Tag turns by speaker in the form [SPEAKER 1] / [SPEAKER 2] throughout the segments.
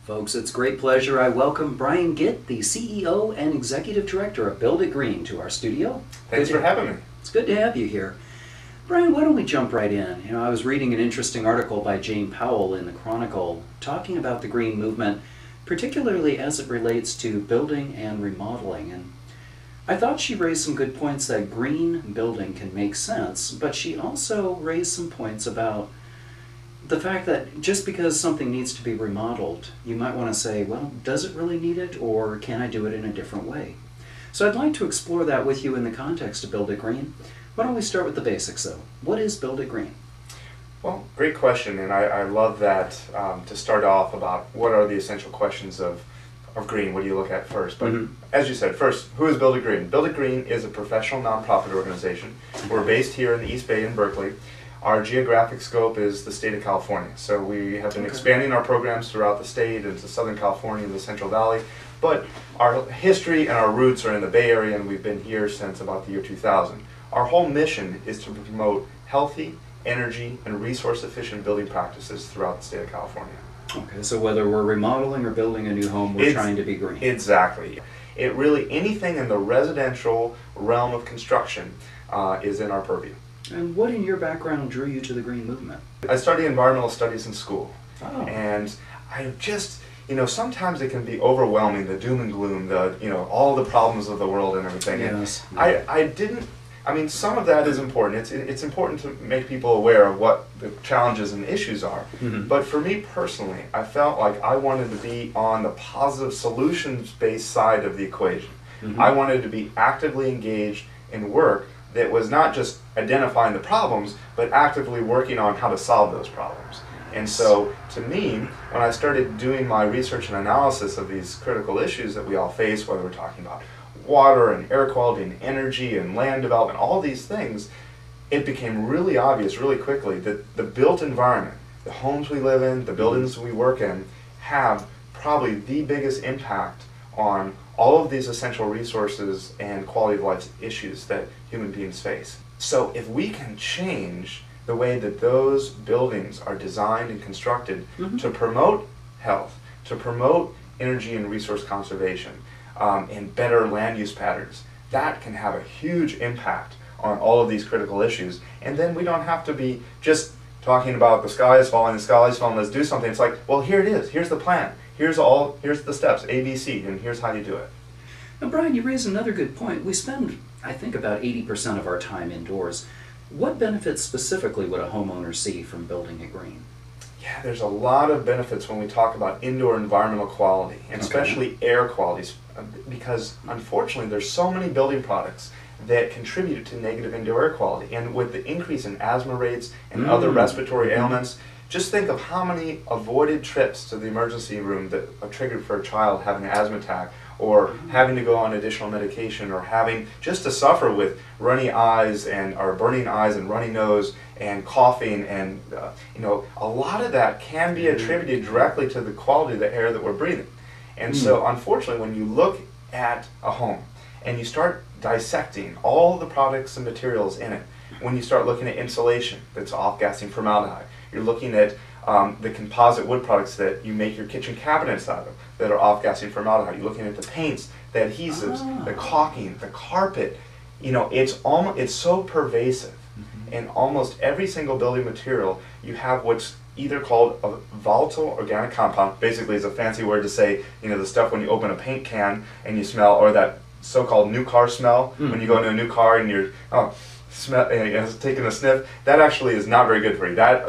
[SPEAKER 1] Folks, it's a great pleasure. I welcome Brian Gitt, the CEO and Executive Director of Build It Green, to our studio.
[SPEAKER 2] Thanks for having me.
[SPEAKER 1] It's good to have you here. Brian, why don't we jump right in? I was reading an interesting article by Jane Powell in the Chronicle talking about the green movement, particularly as it relates to building and remodeling. And I thought she raised some good points that green building can make sense, but she also raised some points about the fact that just because something needs to be remodeled, you might want to say, well, does it really need it, or can I do it in a different way? So I'd like to explore that with you in the context of Build It Green. Why don't we start with the basics, though? What is Build It Green?
[SPEAKER 2] Well, great question, and I love that to start off about what are the essential questions of green. What do you look at first? But as you said, first, who is Build It Green? Build It Green is a professional nonprofit organization. We're based here in the East Bay in Berkeley. Our geographic scope is the state of California, so we have been expanding our programs throughout the state into Southern California and the Central Valley, but our history and our roots are in the Bay Area, and we've been here since about the year 2000. Our whole mission is to promote healthy, energy, and resource-efficient building practices throughout the state of California.
[SPEAKER 1] Okay, so whether we're remodeling or building a new home, we're trying to be green.
[SPEAKER 2] Exactly. It really, anything in the residential realm of construction is in our purview.
[SPEAKER 1] And what in your background drew you to the green movement?
[SPEAKER 2] I studied environmental studies in school,
[SPEAKER 1] and
[SPEAKER 2] I just, sometimes it can be overwhelming, the doom and gloom, all the problems of the world and everything.
[SPEAKER 1] Yes.
[SPEAKER 2] And some of that is important. It's important to make people aware of what the challenges and issues are. But for me personally, I felt like I wanted to be on the positive solutions-based side of the equation. I wanted to be actively engaged in work that was not just identifying the problems, but actively working on how to solve those problems. And so, to me, when I started doing my research and analysis of these critical issues that we all face, whether we're talking about water and air quality and energy and land development, all these things, it became really obvious really quickly that the built environment, the homes we live in, the buildings we work in, have probably the biggest impact on all of these essential resources and quality of life issues that human beings face. So if we can change the way that those buildings are designed and constructed to promote health, to promote energy and resource conservation, and better land use patterns, that can have a huge impact on all of these critical issues. And then we don't have to be just talking about the sky is falling, let's do something. It's like, well, here it is, here's the plan. Here's the steps, A, B, C, and here's how you do it.
[SPEAKER 1] Now, Brian, you raise another good point. We spend, I think, about 80% of our time indoors. What benefits specifically would a homeowner see from building it green?
[SPEAKER 2] Yeah, there's a lot of benefits when we talk about indoor environmental quality, and especially air quality, because unfortunately there's so many building products that contribute to negative indoor air quality. And with the increase in asthma rates and other respiratory ailments, just think of how many avoided trips to the emergency room that are triggered for a child having an asthma attack, or having to go on additional medication, or having just to suffer with runny eyes or burning eyes and runny nose and coughing, and a lot of that can be attributed directly to the quality of the air that we're breathing. And so unfortunately, when you look at a home and you start dissecting all the products and materials in it, when you start looking at insulation that's off-gassing formaldehyde, you're looking at the composite wood products that you make your kitchen cabinets out of that are off-gassing formaldehyde. You're looking at the paints, the adhesives, the caulking, the carpet. It's so pervasive. In almost every single building material, you have what's either called a volatile organic compound, basically is a fancy word to say, the stuff when you open a paint can and you smell, or that so-called new car smell when you go into a new car and you're taking a sniff. That actually is not very good for you. Those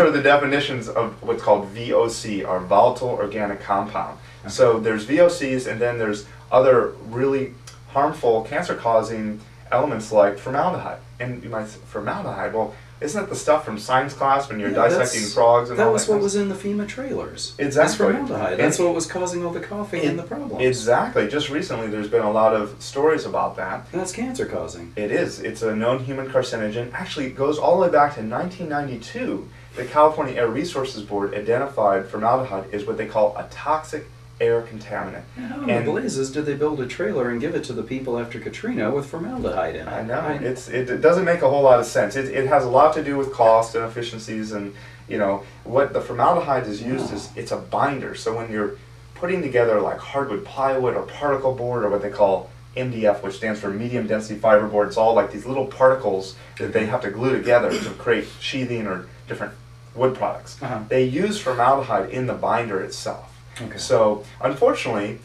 [SPEAKER 2] are the definitions of what's called VOC, or volatile organic compound. So there's VOCs, and then there's other really harmful, cancer-causing elements like formaldehyde. And you might say, formaldehyde? Well, isn't that the stuff from science class when you're dissecting frogs and all that?
[SPEAKER 1] That was what was in the FEMA trailers.
[SPEAKER 2] Exactly.
[SPEAKER 1] That's formaldehyde. That's what was causing all the coughing and the problems.
[SPEAKER 2] Exactly. Just recently there's been a lot of stories about that.
[SPEAKER 1] And that's cancer causing.
[SPEAKER 2] It is. It's a known human carcinogen. Actually, it goes all the way back to 1992. The California Air Resources Board identified formaldehyde as what they call a toxic air contaminant.
[SPEAKER 1] How in the blazes did they build a trailer and give it to the people after Katrina with formaldehyde in it?
[SPEAKER 2] I know. It doesn't make a whole lot of sense. It has a lot to do with cost and efficiencies and You know, what the formaldehyde is used is, it's a binder. So when you're putting together like hardwood plywood or particle board, or what they call MDF, which stands for medium density fiberboard, it's all like these little particles that they have to glue together to create sheathing or different wood products. They use formaldehyde in the binder itself. So unfortunately,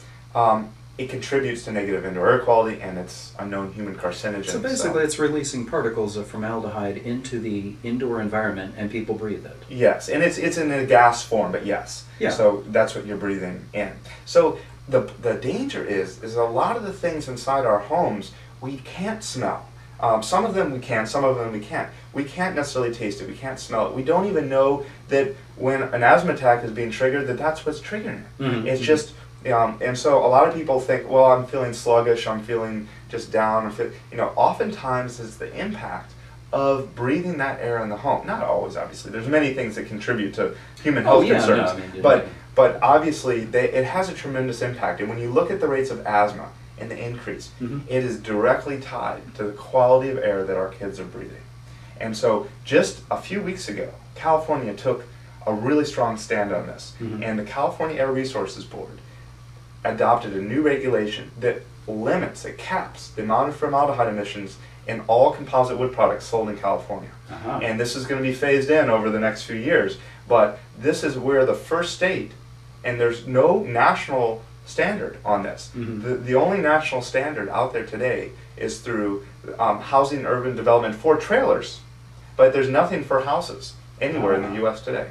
[SPEAKER 2] it contributes to negative indoor air quality, and it's a known human carcinogen.
[SPEAKER 1] So basically it's releasing particles of formaldehyde into the indoor environment and people breathe it.
[SPEAKER 2] Yes, and it's in a gas form, but yes.
[SPEAKER 1] Yeah.
[SPEAKER 2] So that's what you're breathing in. So the danger is a lot of the things inside our homes we can't smell. Some of them we can, some of them we can't. We can't necessarily taste it, we can't smell it. We don't even know that when an asthma attack is being triggered, that's what's triggering it. It's just, and so a lot of people think, well, I'm feeling sluggish, I'm feeling just down. Oftentimes it's the impact of breathing that air in the home. Not always, obviously. There's many things that contribute to human health concerns. No, but obviously it has a tremendous impact. And when you look at the rates of asthma and the increase, it is directly tied to the quality of air that our kids are breathing. And so just a few weeks ago, California took a really strong stand on this. And the California Air Resources Board adopted a new regulation that limits, it caps the amount of formaldehyde emissions in all composite wood products sold in California. And this is going to be phased in over the next few years. But this is where the first state, and there's no national standard on this. The only national standard out there today is through Housing and Urban Development for trailers, but there's nothing for houses anywhere in the U.S. today.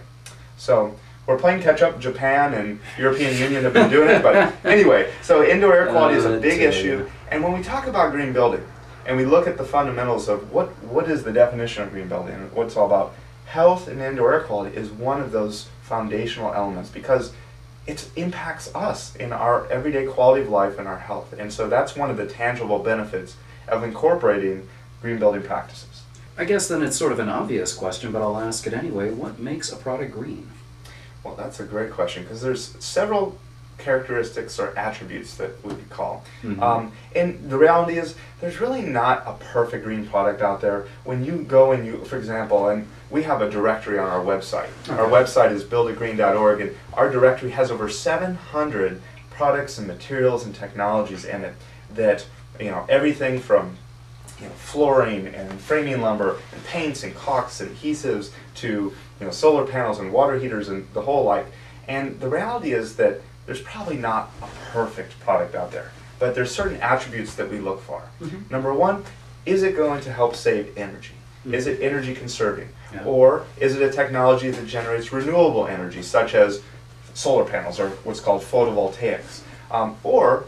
[SPEAKER 2] So we're playing catch up. Japan and European Union have been doing it, but anyway, so indoor air quality is a big issue. And when we talk about green building, and we look at the fundamentals of what is the definition of green building and what it's all about, health and indoor air quality is one of those foundational elements, because it impacts us in our everyday quality of life and our health. And so that's one of the tangible benefits of incorporating green building practices.
[SPEAKER 1] I guess then it's sort of an obvious question, but I'll ask it anyway. What makes a product green?
[SPEAKER 2] Well, that's a great question, because there's several characteristics or attributes that we could call. And the reality is there's really not a perfect green product out there. When you go and for example, and we have a directory on our website. Our website is buildagreen.org, and our directory has over 700 products and materials and technologies in it that, everything from flooring and framing lumber and paints and caulks and adhesives to solar panels and water heaters and the whole like. And the reality is that there's probably not a perfect product out there, but there's certain attributes that we look for. Number one, is it going to help save energy? Is it energy conserving? Or is it a technology that generates renewable energy, such as solar panels or what's called photovoltaics? Or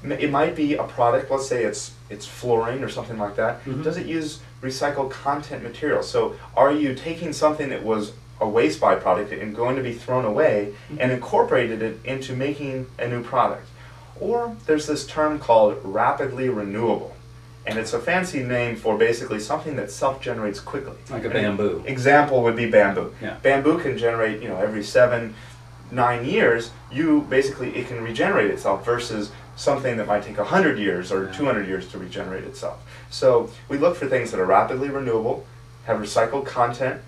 [SPEAKER 2] it might be a product, let's say it's flooring or something like that. Does it use recycled content material? So are you taking something that was a waste byproduct and going to be thrown away and incorporated it into making a new product? Or there's this term called rapidly renewable, and it's a fancy name for basically something that self-generates quickly.
[SPEAKER 1] Like a bamboo.
[SPEAKER 2] Example would be bamboo.
[SPEAKER 1] Yeah.
[SPEAKER 2] Bamboo can generate, every 7-9 years, it can regenerate itself, versus something that might take 100 years or 200 years to regenerate itself. So we look for things that are rapidly renewable, have recycled content,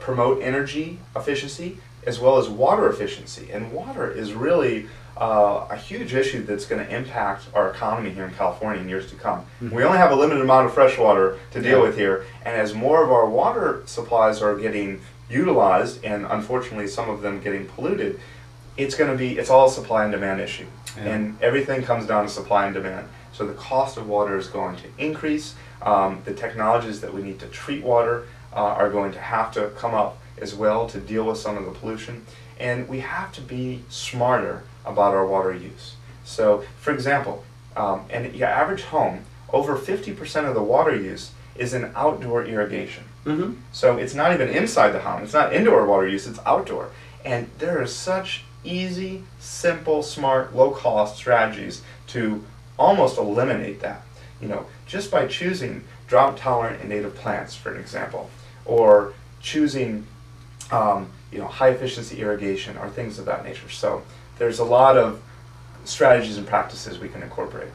[SPEAKER 2] promote energy efficiency, as well as water efficiency. And water is really a huge issue that's going to impact our economy here in California in years to come. We only have a limited amount of fresh water to deal with here, and as more of our water supplies are getting utilized, and unfortunately some of them getting polluted, it's all a supply and demand issue. And everything comes down to supply and demand. So the cost of water is going to increase. The technologies that we need to treat water are going to have to come up as well to deal with some of the pollution. And we have to be smarter about our water use. So, for example, in your average home, over 50% of the water use is in outdoor irrigation. So it's not even inside the home. It's not indoor water use, it's outdoor. And there are such easy, simple, smart, low-cost strategies to almost eliminate that. Just by choosing drought-tolerant and native plants, for an example, or choosing high-efficiency irrigation or things of that nature. So there's a lot of strategies and practices we can incorporate.